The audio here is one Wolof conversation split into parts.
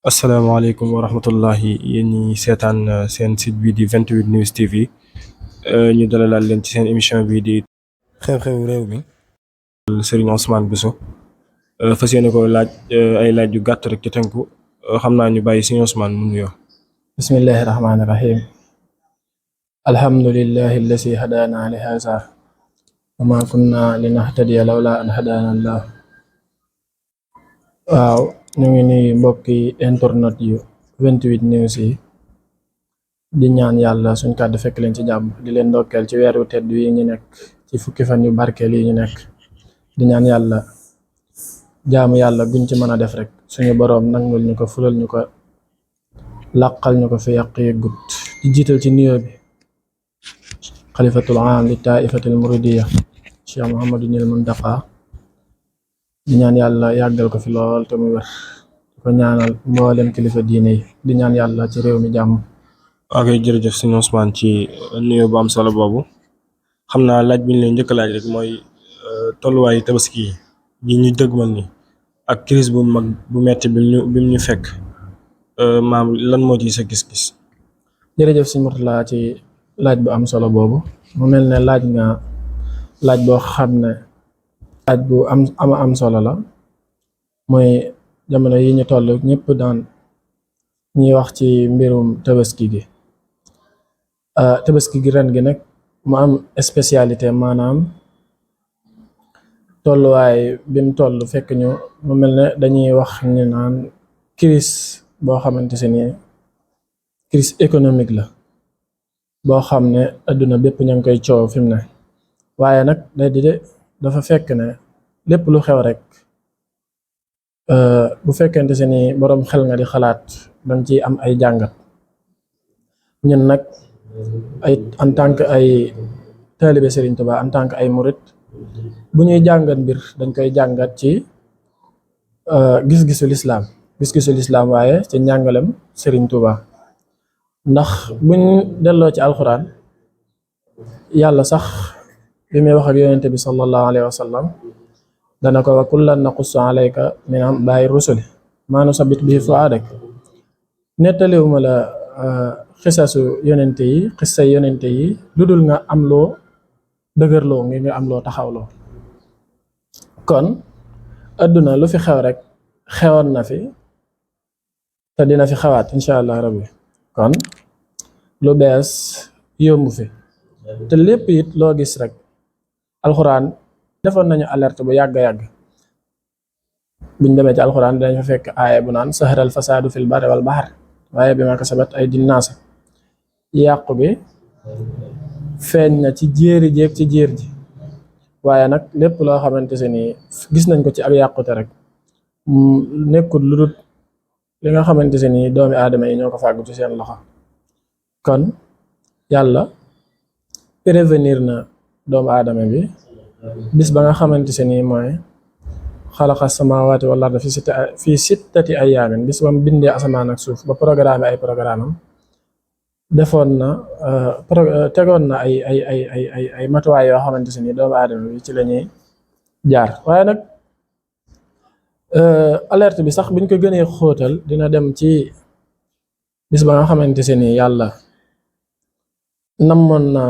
asalaamaaleykum wa rahmatullahi yéen ñi seetaan seen site bi di 28 News TV ñu dalalaat leen ci seen émission bi di xew-xewu réew mi. Serigne Ousmane Bousso fas yéene ko laaj ay laaj yu gàtt rek ci tënku xam naa ñu bàyyi Serigne Ousmane mu nuyoo. bismillahi rahmaani rahim alhamdulillahi allasi hadana li haza wa ma kunna linahtadiya lawla an hadana allah. waaw ñu ngi nuyu mbokki internet yu 28 news yi di ñaan yàlla suñ kàddu fekk leen ci jàmm di leen ndokkeel ci weeru tedd yi ñu nekk ci fukki fan yu barkeel yi ñu nekk di ñaan yàlla jaamu yàlla guñ ci mën a def rek suñu boroom nangul ñu ko fulal ñu ko làqal ñu ko fi yàq yeggut di jiital ci nuyoo bi xalifatul aam li taifatil muridiya Cheikh Mouhamadunil Muntaqa di ñaan yàlla yàggal ko fi lool te mu wér di ko ñaanal mboolem kilifa diine yi di ñaan yàlla ci réew mi jàmm. ok jërëjëf Serigne Ousmane ci nuyoo bu am solo boobu xam naa laaj bi ñu leen njëkk a laaj rek mooy tolluwaayu tabaski yi ñu dëgmal ni ak crise bu mag bu metti bi ñu fekk maam lan moo ci sa gis-gis. jërëjëf Sëñ Murtala ci laaj bu am solo boobu mu mel ne laaj nga laaj boo xam ne laaj bu am solo la mooy jamono yi ñu toll ñëpp daan ñuy wax ci mbirum tabaski gi. tabaski gi ren gi nag mu am spécialité maanaam tolluwaay bi mu toll fekk ñu mu mel ne dañuy wax ñu naan crise boo xamante se ni crise économique la boo xam ne adduna bépp ña ngi koy coow fi mu ne waaye nag dafa fekk ne lépp lu xew rek bu fekkente se ni boroom xel nga di xalaat danga ciy am ay jàngat ñun nag en tant que ay taalibe Serigne Touba en tant que ay murit bu ñuy jàngat mbir dañ koy jàngat ci gis-gisu lislaam waaye ci njàngalem Serigne Touba ndax buñ delloo ci alxuraan yàlla sax bi muy wax ak yonente bi sallallahu alayhi wa sallam dana ko wa kullan naqussu alayka min anbaa'i rusuli maa nusabbit bihi fu'aadak nettaliwuma la xisasu xisay yonente yi lu dul nga am loo dëgërloo ngi nga am loo taxawloo kon adduna lu fi xew rek xewoon na fi te dina fi xewaat incha allah rabbi kon lu bees yomb fi te lépp it loo gis rek alxuraan defoon nañu alerte bu yàgg buñ demee ci alxuraan dinañ fa fekk aaya bu naan saharal fasaadu fil barri wal bahr waaye bi ma kasabat ay dinnaasa yàqu bi feeñ na ci jéeri jéeg ci jéer ji waaye nag lépp loo xamante se ni gis nañ ko ci ak yàqute rek nekkul lu dul li nga xamante se ni doomi aadama yi ñoo ko fàggu ci seen loxo kon yàlla prévenir na doomu aadama bi bis ba nga xamante se ni mooy xalaqa samaawaati wal arda fii sittati ayyaamin bis ba mu bindee asamaan ak suuf ba programme ay programme am defoon na tegoon na ay matuwaay yoo xamante se ni doomu aadama bi ci la ñuy jaar waaye nag alerte bi sax buñ ko gënee xóotal dina dem ci bis ba nga xamante se ni yàlla namoon na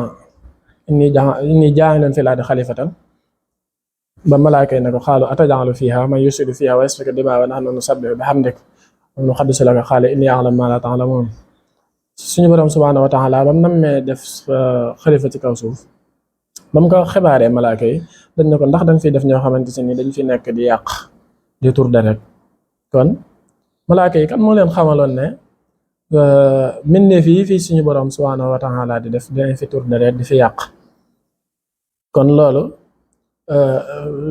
inni jaa'iluun fil ardi xalifatan ba malaaka yi ne ko xaalu ataj'alu fiihaa man yufsidu fiihaa wa yasfiku dimaa wa nahnu nusabbihu bihamdika wa nuqaddisu laka qaala innii a'lamu maa laa ta'lamuun. suñu borom subhaanahu wa taala ba mu nammee def xalifa ci kaw suuf ba mu ko xibaaree malaaka yi dañ ne ko ndax danga fiy def ñoo xamante ne ni dañ fi nekk di yàq di tur deret kon malaaka yi kan moo leen xamaloon ne mbindeef yi fii suñu borom subhaanahu wa taala di def dinañ fi tur deret di fi yàq kon loolu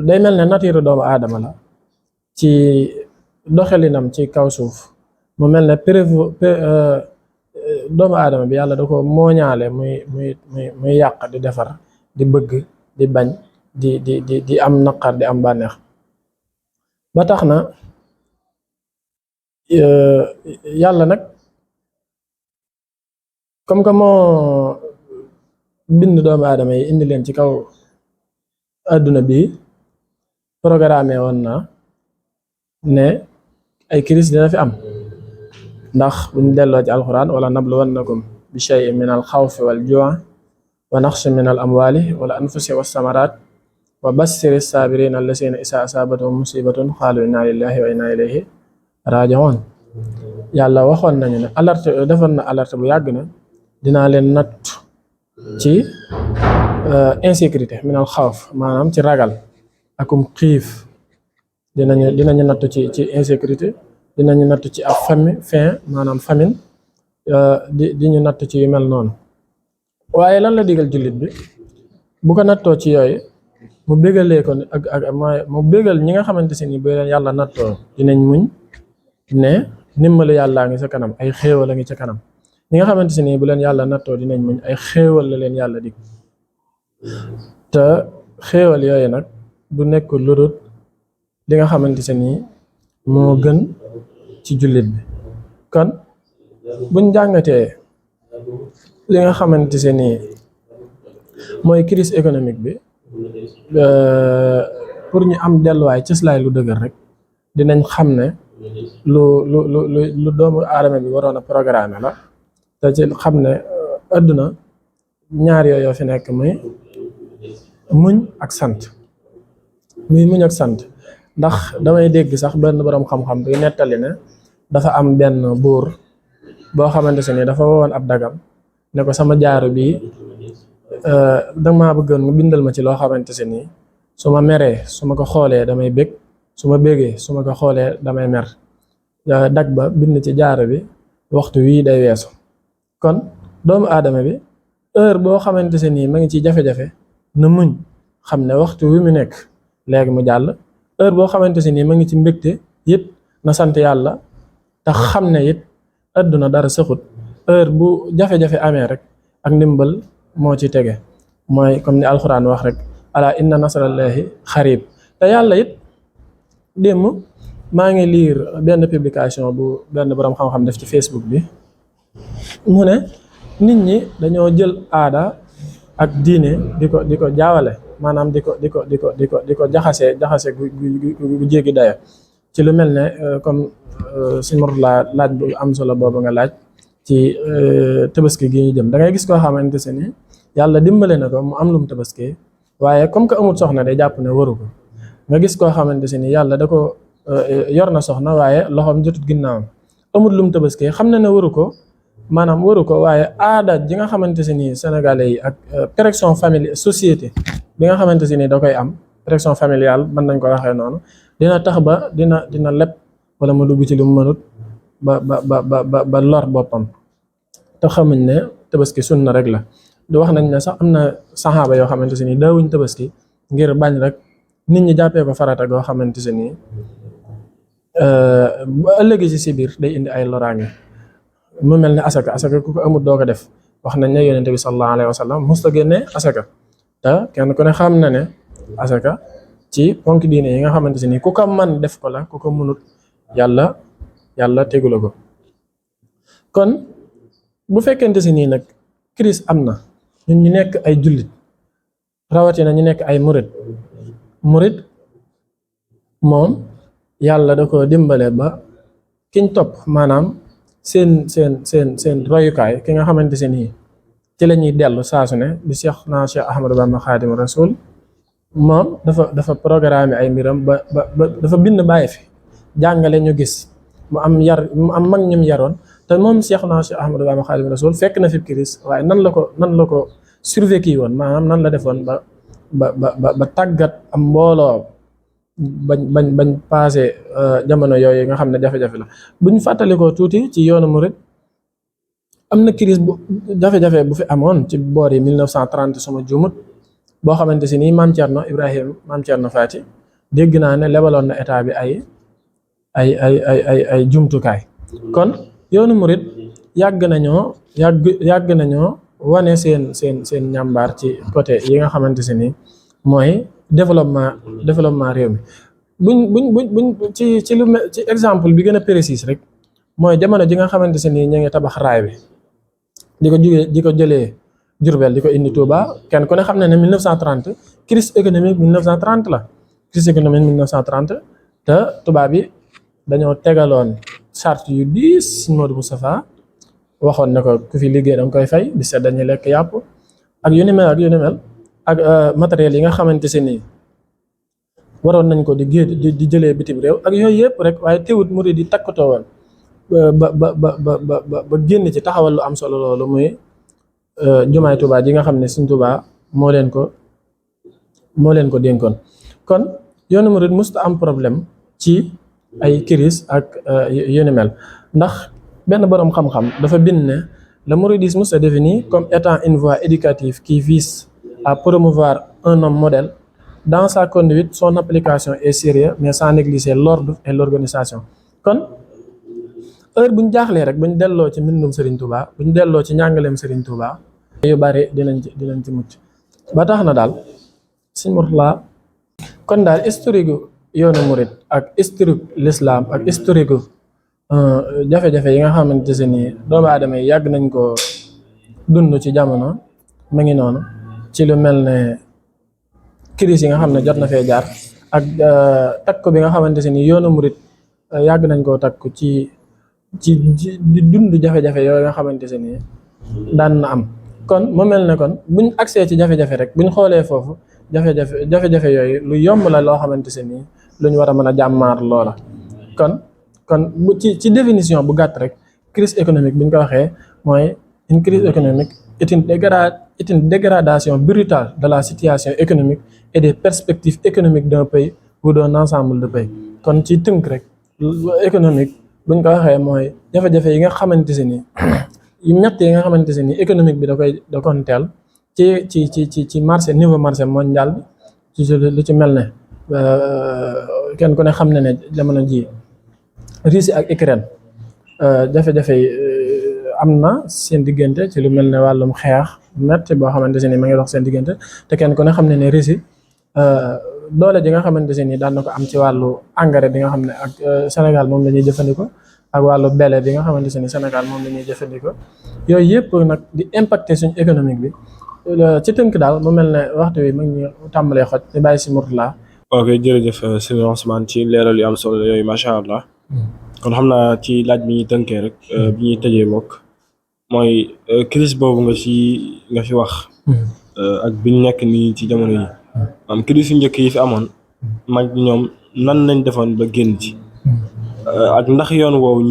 day mel ne nature doomu aadama la ci doxalinam ci kaw suuf mu mel ne doomu aadama bi yàlla da ko mooñaale muy yàq di defar di bëgg di bañ di am naqar di am bànneex ba tax na yàlla nag comme que moo bind doomu aadama yi indi leen ci kaw adduna bi programme woon na ne ay crise dina fi am ndax buñ delloo ci alquran wala nabluwannakum bi shay'in min al xawfi wal ju'i wa naqsin min al amwali wala anfusi was samarat wa bassiri saabirina allasina isa asaabatum musibatun qaalu inna lillahi wa inna ilayhi raji'un. yàlla waxoon nañu ne alerte defoon na alerte bu yàgg na dinaa leen natt ci insécurité minal xawf maanaam ci ragal akum xiif dinañu natt ci insécurité, dinañu natt ci ab maanaam famine, di ñu natt ci yu mel noonu. waaye lan la digal jullit bi bu ko nattoo ci yooyu mu bégalee ko ak mu bégal ñi nga xamante si ni bu leen yàlla nattoo dinañ muñ ne ndimbalu yàllaa ngi sa kanam, ay xéewal a ngi ca kanam. ñi nga xamante si ni bu leen yàlla nattoo dinañ muñ, ay xéewal la leen yàlla dig. te xéewal yooyu nag du nekk lu dul li nga xamante si ni moo gën ci jullit bi. kon buñ jàngatee li nga xamante si ni mooy crise économique bi, pour ñu am delluwaay cëslaay lu dëgër rek dinañ xam ne lu doomu aadama bi waroon a programme la. te ci xam ne àdduna ñaar yooyu fi nekk muy muñ ak sant. ndax damay dégg sax benn boroom xam-xam bi nettali ne dafa am benn buur boo xamante si ni dafa wowoon ab dagam ne ko sama jaaro bii dama bëggoon nga bindal ma ci loo xamante si ni su ma meree su ma ko xoolee damay bég, su ma bégee su ma ko xoolee damay mer. dag ba bind ci jaaro bi waxtu wii day weesu. kon doomu aadama bi heure boo xamante si nii ma ngi ci jafe-jafe na muñ xam ne waxtu wi mu nekk léegi mu jàll. heure boo xamante si nii ma ngi ci mbégte it na sant yàlla te xam ne it àdduna dara saxut. heure bu jafe-jafe amee rek ak ndimbal moo ci tege, mooy comme ni alxuraan wax rek ala inna nasrallahi xarib. te yàlla it démb maa ngi lire benn publication bu benn boroom xam-xam def ci Facebook bi, mu ne nit ñi dañoo jël aada ak diine di ko jaawale, maanaam di ko jaxase gu jéggi dayo ci lu mel ne comme suñ mor laaj bu am solo boobu nga laaj ci tabaski gi ñu jëm. da ngay gis koo xamante se ni yàlla dimbale na ko mu am lum tabaski, waaye comme que amul soxna day jàpp ne waru ko. nga gis koo xamante se ni yàlla da ko yor na soxna waaye loxoom jotut ginnaawam, amul lum tabaski, xam na ne waru ko, waaye aada ji nga xamante si ni sénégalais yi ak pression familiale société bi nga xamante si ni da koy am pression familiale mën nañ ko waxee noonu, dina tax ba dina leb wala mu dugg ci lu mu mënut ba lor boppam. te xamuñ ne tabaski sunna rek la. du wax nañ ne sax am na saxaaba yoo xamante si ni daawuñ tabaski ngir bañ rek nit ñi jàppee ko farata goo xamante si ni bu ëllëgee ci si biir day indi ay loraange. mu mel ne asaka ku ko amul doo ko def. wax nañ ne yonente bi sallallahu alayhi wa sallam musta génne asaka, te kenn ku ne xam na ne asaka ci ponk diine yi nga xamante si ni ku ko man def ko la, ku ko mënut yàlla tegu la ko. kon bu fekkente si nii nag crise am na, ñun ñu nekk ay jullit, rawatina ñu nekk ay murit moom yàlla da ko dimbale ba kiñ topp maanaam seen royukaay ki nga xamante si nii ci la ñuy dellu saasu ne bi Cheikh Ahmadou Bamba Xaadim Rasul. moom dafa programme ay mbiram ba dafa bind bàyyi fi jàngale ñu gis mu am mag ñum yaroon. te moom Cheikh Ahmadou Bamba Xaadim Rasul fekk na fi crise, waaye nan la ko survécu woon, maanaam nan la defoon ba tàggat am mbooloo bañ passé jamono yooyu nga xam ne jafe-jafe la. buñ fàttalikoo tuuti ci yoonu murid am na crise bu jafe-jafe bu fi amoon ci boor yi 1930 suma juumut, boo xamante si nii maam Thierno Faty dégg naa ne lebaloon na état bi ay jumtukaay. kon yoonu murid yàgg nañoo wane seen ñàmbaar ci côté yi nga xamante si nii mooy développement réew mi. buñ ci exemple bi gën a précis rek mooy jamono ji nga xamante si nii ñu ngi tabax raay bi di ko jëlee Diourbel di ko indi Touba. kenn ku ne xam ne 1930 crise économique 1930 la. crise économique 1930 te tubaab bi dañoo tegaloon charte yu diis Sëriñ Modou Moustapha waxoon ne ko ku fi liggéey danga koy fay di seet dañuy lekk yàpp ak yu ni mel ak matériel yi nga xamante se nii waroon nañ ko di jëlee bitim réew ak yooyu yëpp rek waaye teewut murid di takkatoo woon ba génn ci taxawal lu am solo loolu muy jumaay Tuubaa ji nga xam ne Sëriñ Tuubaa moo leen ko dénkoon. kon yoonu murid musta am problème ci ay crise ak yu ni mel ndax benn boroom xam-xam dafa bind ne le mouridisme se définit comme étant une voie éducative qui vise à promouvoir un homme modèle. Dans sa conduite, son application est sérieuse mais sans négliger l'ordre et l'organisation. kon heure bu ñu jaaxlee rek bu ñu delloo ci mbindum Serigne Touba bu ñu delloo ci njàngaleem Serigne Touba yu bari dinañ ci mucc ba tax na daal Serigne Mourtala kon daal historique gu yoonu murid ak historique l'islam ak historique gu jafe-jafe yi nga xamante ne nii doomu aadama yi yàgg nañ ko dund ci jamono ma ngi noonu ci lu mel ne crise yi nga xam ne jot na fee jaar ak takku bi nga xamante ne nii yoonu murid yàgg nañ koo takku ci di dund jafe-jafe yooyu nga xamante ne nii daan na am. kon mu mel ne kon buñ accès ci jafe-jafe rek buñ xoolee foofu jafe-jafe yooyu lu yomb la loo xamante ne nii lu ñu war a mën a jàmmaar loola. kon bu ci définition bu gàtt rek crise économique bi ñu ko waxee mooy une crise économique est une dégradation brutale de la situation économique et des perspectives économiques d'un pays ou d'un ensemble de pays. kon ci tënk rek économique buñ ko waxee mooy jafe-jafe yi nga xamante ne nii yu ñett yi nga xamante ne nii économique bi da kon teel ci marché niveau marché mondial bi ci lu ci mel ne kenn ku ne xam ne jamono ji Russie ak Ukraine jafe-jafe yi am na seen diggante ci lu mel ne wàllum xeex metti boo xamante ne nii ma ngi dox seen diggante te kenn ku ne xam ne Russie doole ji nga xamante ne nii daan na ko am ci wàllu engrais bi nga xam ne ak Sénégal moom la ñuy jëfandikoo ak wàllu blé bi nga xamante ne Sénégal moom la ñuy jëfandikoo yooyu yëpp nag di impacter suñu économique bi ci tënk daal mu mel ne waxtu wi ma ngi tàmbalee xoj di bàyyi si Mourtala. ok jërëjëf Serigne Ousmane ci leeral yu am solo yooyu macha allah kon xam naa ci laaj bi ñuy tënkee rek bi ñuy tëjee bokk mooy crise boobu nga fi wax ak bi ñu nekk nii ci jamono yi am crise yu njëkk yi fi amoon mag ñoom nan lañ defoon ba génn ci ak ndax yoon woowu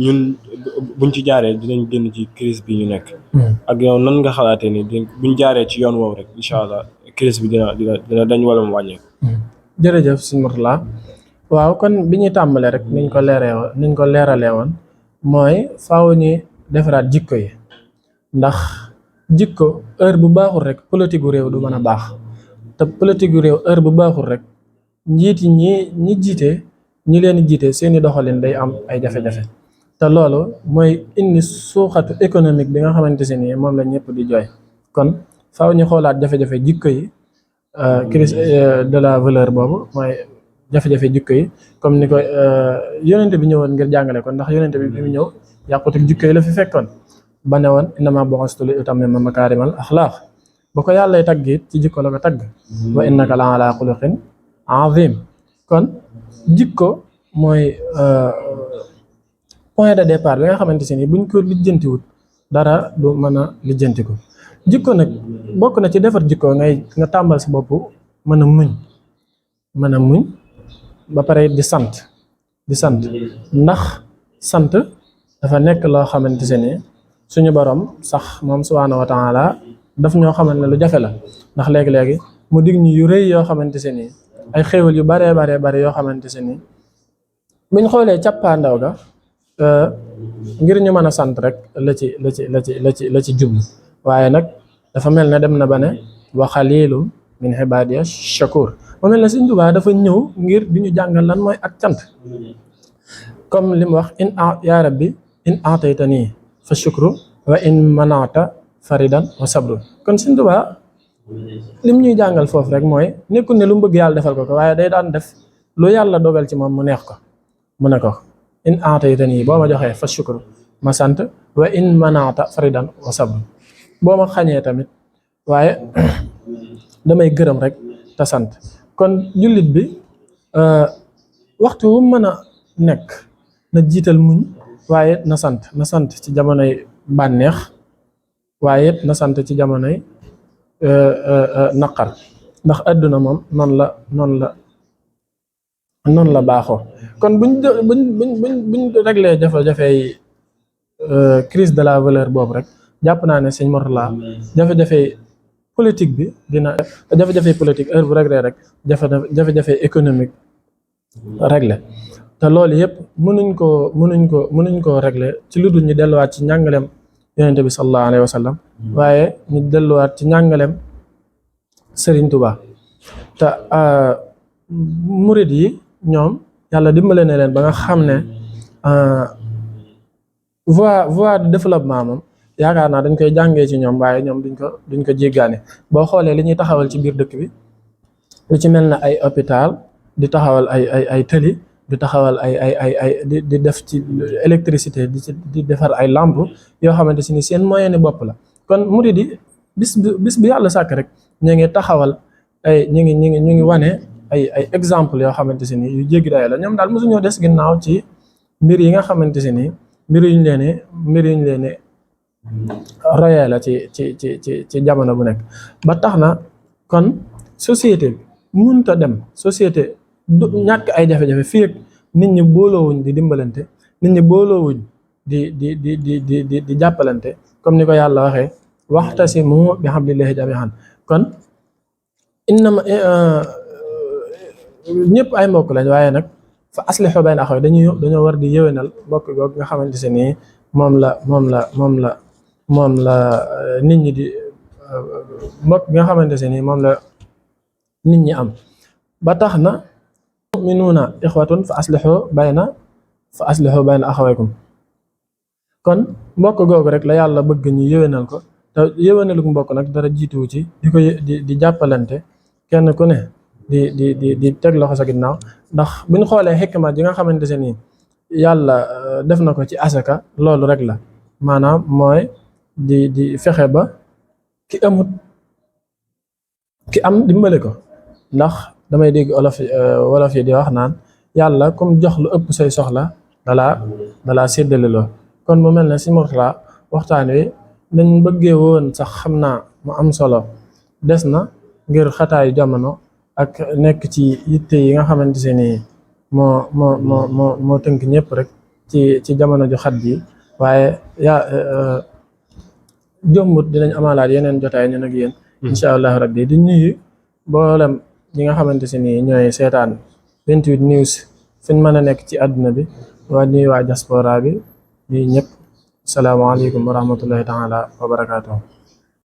ñun buñ ci jaaree dinañ génn ci crise bi ñu nekk ak yow nan nga xalaatee ni buñ jaaree ci yoon woowu rek incha allah crise bi dina dañ wala mu wàññeeku. jërëjëf Serigne Mourtala waaw kon bi ñuy tàmbalee rek niñ ko leeralee woon mooy faaw ñu defaraat jikko yi ndax jikko heure bu baaxul rek politique gu réew du mën a baax te politique gu réew heure bu baaxul rek njiit yi ñi jiite ñi leen jiite seeni doxalin day am ay jafe-jafe te loolu mooy indi suuxatu économique bi nga xamante ne nii moom la ñëpp di jooy kon faaw ñu xoolaat jafe-jafe jikko yi crise de la valeur boobu mooy jafe-jafe jikko yi comme ni ko yonente bi ñëwoon ngir jàngale ko ndax yonente bi mu ñëw yàqute jikko yi la fi fekkoon ba ne woon innamaa bu'istu li utammima makaarimal axlaaq ba ko yàllay tagg it ci jikko la ko tagg wa innaka la ala xuluqin azim kon jikko mooy point de départ bi nga xamante ne buñ ko lijjantiwut dara du mën a lijjanti ko jikko nag bokk na ci defar jikko nga tàmbal sa bopp mën a muñ ba pare di sant ndax sant dafa nekk loo xamante ne suñu borom sax moom subhaanahu wa taala daf ñoo xamal ne lu jafe la ndax léegi-léegi mu dig ñu yu rëy yoo xamante ne ay xéewal yu bare yoo xamante ne buñ xoolee cappaandaw ga ngir ñu mën a sant rek la ci jublu waaye nag dafa mel ne dem na ba ne wa xaliilu min ibaadiya shakur mu mel ne Sëriñ Tuubaa dafa ñëw ngir di ñu jàngal lan mooy ak cant comme li mu wax yaa rabbi in aataytanii fa shukru wa in manata faridan wa sabru kon Sëriñ Tuubaa lim ñuy jàngal foofu rek mooy nekkul ne lu mu bëgg yàlla defal ko waaye day daan def lu yàlla dogal ci moom mu neex ko mu ne ko in aataytanii boo ma joxee fa shukru ma sant wa in manata faridan wa sabru boo ma xañee tamit waaye damay gërëm rek te sant kon jullit bi waxtu wu mën a nekk na jiital muñ waaye na sant ci jamonoy bànneex waaye na sant ci jamonoy naqar ndax àdduna moom noonu la baaxoo kon buñ réglé jafe-jafey crise de la valeur boobu rek jàpp naa ne sëñ Mourtalla jafe-jafey politique bi dina jafe-jafey politique heure bu réglé rek jafe-jafey économique réglé te loolu yëpp mënuñ koo réglé ci lu dul ñu delluwaat ci njàngaleem yonente bi sallallahu alayhi wa sallam waaye ñu delluwaat ci njàngaleem Serigne Touba te murid yi ñoom yàlla dimbale na leen ba nga xam ne voie de développement moom yaakaar naa dañ koy jàngee ci ñoom waaye ñoom duñ ko jéggaane boo xoolee li ñuy taxawal ci biir dëkk bi lu ci mel na ay hôpital di taxawal ay tëli di taxawal di def ci électricité di defar ay lampe yoo xamante si ni seen moyen ni bopp la kon murid yi bis bi yàlla sàkk rek ñu ngi taxawal ñu ngi wane ay exemple yoo xamante si ni yu jéggi dayo la ñoom daal mosuñoo des ginnaaw ci mbir yi nga xamante si ni mbir yuñ leen royee la ci jamono bu nekk ba tax na kon société munta dem société du ñàkk ay jafe-jafe fii ak nit ñi booloowuñ di dimbalante nit ñi booloowuñ di jàppalante comme ni ko yàlla waxee waxtasimu bi hablillahi jami'an kon innama ñëpp ay mbokk lañ waaye nag fa aslihu bayna axawaykum dañoo war di yéwénal mbokk googu nga xamante se nii moom la nit ñi di mbokk nga xamante se nii moom la nit ñi am ba tax na mu'minuuna ixwatun fa aslihu bayna axawaykum kon mbokk googu rek la yàlla bëgg ñu yéwénal ko te yéwénalu mbokk nag dara jiituwu ci di jàppalante kenn ku ne di teg loxo sa ginnaaw ndax buñ xoolee xikma ji nga xamante se nii yàlla def na ko ci asaka loolu rek la maanaam mooy di fexe ba ki am dimbale ko ndax damay dégg wolof yi di wax naan yàlla comme jox lu ëpp say soxla dalaa séddale loo kon mu mel ne si Mourtalla waxtaan wi dañ bëggee woon sax xam naa mu am solo des na ngir xataayu jamono ak nekk ci yitte yi nga xamante se nii moo tënk ñëpp rek ci jamono ju xat ji waaye jombut dinañ amalaat yeneen jotaay ñun ak yéen incha allah rabbi di nuyu mboolem ñi nga xamante se nii ñooy seetaan 28 news fi ñu mën a nekk ci àdduna bi waa nuyu waa diaspora bi ñuy ñëpp salaamaaleykum wa rahmatullahi taala wa barakaatuh